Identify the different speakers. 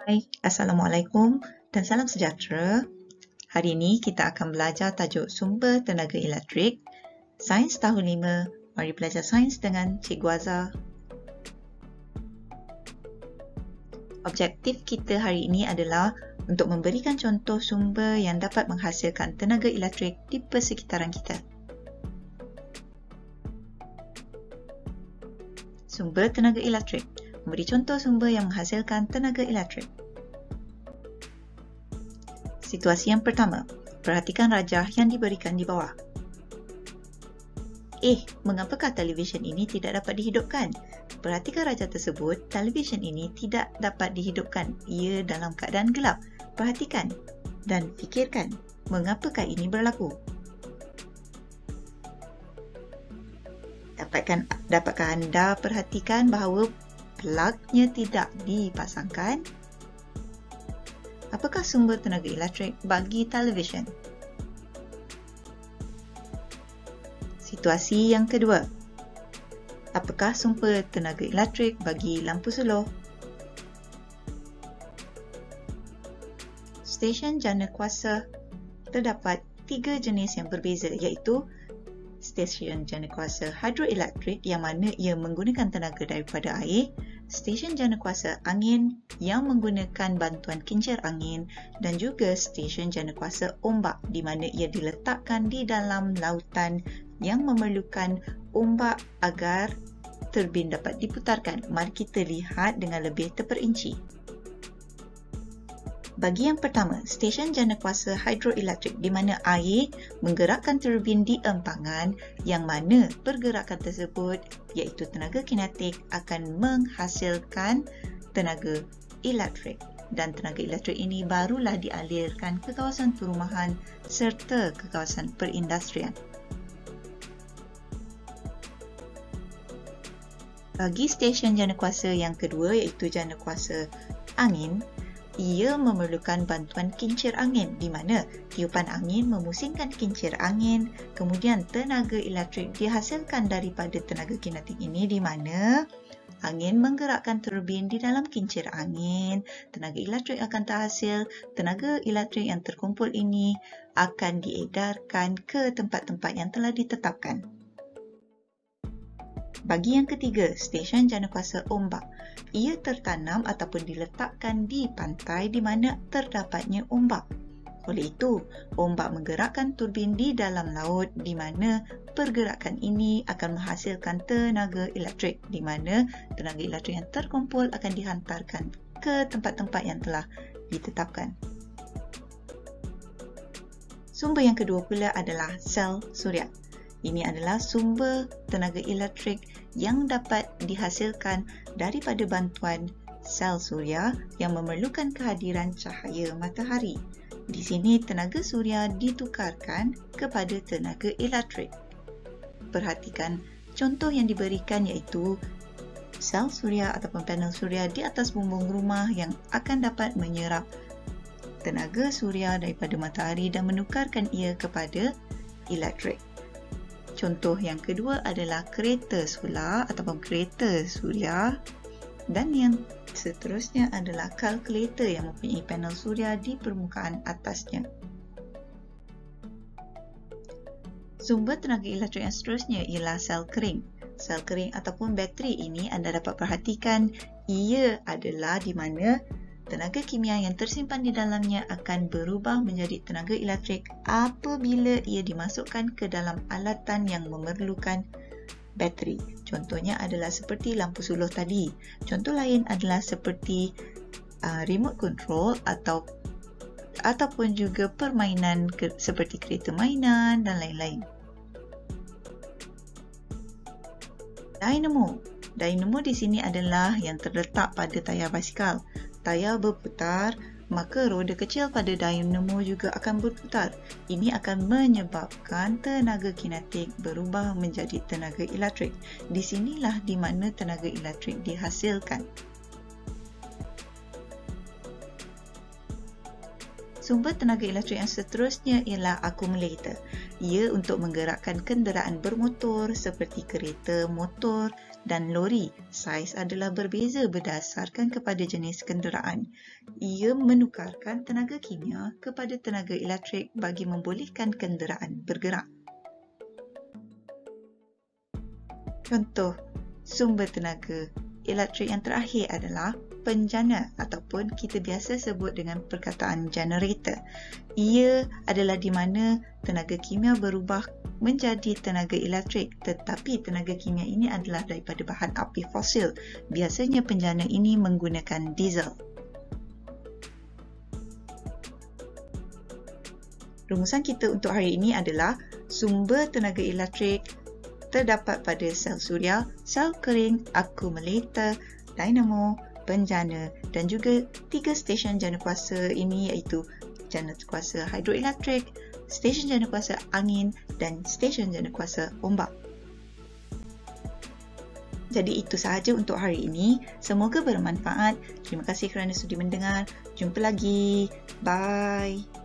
Speaker 1: Hai, Assalamualaikum dan salam sejahtera. Hari ini kita akan belajar tajuk sumber tenaga elektrik, Sains tahun 5. Mari belajar sains dengan Cikgu Azhar. Objektif kita hari ini adalah untuk memberikan contoh sumber yang dapat menghasilkan tenaga elektrik di persekitaran kita. Sumber tenaga elektrik. Memberi contoh sumber yang menghasilkan tenaga elektrik. Situasi yang pertama, perhatikan rajah yang diberikan di bawah. Mengapakah televisyen ini tidak dapat dihidupkan? Perhatikan rajah tersebut, televisyen ini tidak dapat dihidupkan. Ia dalam keadaan gelap. Perhatikan dan fikirkan, mengapakah ini berlaku? Dapatkah anda perhatikan bahawa plugnya tidak dipasangkan? Apakah sumber tenaga elektrik bagi televisyen? Situasi yang kedua. Apakah sumber tenaga elektrik bagi lampu suluh? Stesen jana kuasa terdapat 3 jenis yang berbeza, iaitu stesen jana kuasa hidroelektrik yang mana ia menggunakan tenaga daripada air, stesen jana kuasa angin yang menggunakan bantuan kincir angin, dan juga stesen jana kuasa ombak di mana ia diletakkan di dalam lautan yang memerlukan ombak agar turbin dapat diputarkan. Mari kita lihat dengan lebih terperinci. Bagi yang pertama, stesen jana kuasa hidroelektrik di mana air menggerakkan turbin di empangan yang mana pergerakan tersebut iaitu tenaga kinetik akan menghasilkan tenaga elektrik, dan tenaga elektrik ini barulah dialirkan ke kawasan perumahan serta ke kawasan perindustrian. Bagi stesen jana kuasa yang kedua iaitu jana kuasa angin, ia memerlukan bantuan kincir angin di mana tiupan angin memusingkan kincir angin, kemudian tenaga elektrik dihasilkan daripada tenaga kinetik ini di mana angin menggerakkan turbin di dalam kincir angin, tenaga elektrik akan terhasil, tenaga elektrik yang terkumpul ini akan diedarkan ke tempat-tempat yang telah ditetapkan. Bagi yang ketiga, stesen jana kuasa ombak. Ia tertanam ataupun diletakkan di pantai di mana terdapatnya ombak. Oleh itu, ombak menggerakkan turbin di dalam laut di mana pergerakan ini akan menghasilkan tenaga elektrik di mana tenaga elektrik yang terkumpul akan dihantarkan ke tempat-tempat yang telah ditetapkan. Sumber yang kedua pula adalah sel suria. Ini adalah sumber tenaga elektrik yang dapat dihasilkan daripada bantuan sel suria yang memerlukan kehadiran cahaya matahari. Di sini tenaga suria ditukarkan kepada tenaga elektrik. Perhatikan contoh yang diberikan iaitu sel suria ataupun panel suria di atas bumbung rumah yang akan dapat menyerap tenaga suria daripada matahari dan menukarkan ia kepada elektrik. Contoh yang kedua adalah kereta solar ataupun kereta suria, dan yang seterusnya adalah kalkulator yang mempunyai panel suria di permukaan atasnya. Sumber tenaga elektrik yang seterusnya ialah sel kering. Sel kering ataupun bateri ini anda dapat perhatikan ia adalah di mana tenaga kimia yang tersimpan di dalamnya akan berubah menjadi tenaga elektrik apabila ia dimasukkan ke dalam alatan yang memerlukan bateri. Contohnya adalah seperti lampu suluh tadi. Contoh lain adalah seperti remote control ataupun juga permainan seperti kereta mainan dan lain-lain. Dynamo. Dynamo di sini adalah yang terletak pada tayar basikal. Tayar berputar, maka roda kecil pada dynamo juga akan berputar. Ini akan menyebabkan tenaga kinetik berubah menjadi tenaga elektrik. Di sinilah di mana tenaga elektrik dihasilkan. Sumber tenaga elektrik yang seterusnya ialah akumulator. Ia untuk menggerakkan kenderaan bermotor seperti kereta, motor dan lori. Saiz adalah berbeza berdasarkan kepada jenis kenderaan. Ia menukarkan tenaga kimia kepada tenaga elektrik bagi membolehkan kenderaan bergerak. Contoh sumber tenaga elektrik yang terakhir adalah penjana ataupun kita biasa sebut dengan perkataan generator. Ia adalah di mana tenaga kimia berubah menjadi tenaga elektrik, tetapi tenaga kimia ini adalah daripada bahan api fosil. Biasanya penjana ini menggunakan diesel. Rumusan kita untuk hari ini adalah sumber tenaga elektrik terdapat pada sel suria, sel kering, akumulator, dinamo, penjana dan juga 3 stesen jana kuasa ini iaitu jana kuasa hidroelektrik, stesen jana kuasa angin dan stesen jana kuasa ombak. Jadi itu sahaja untuk hari ini. Semoga bermanfaat. Terima kasih kerana sudi mendengar. Jumpa lagi. Bye.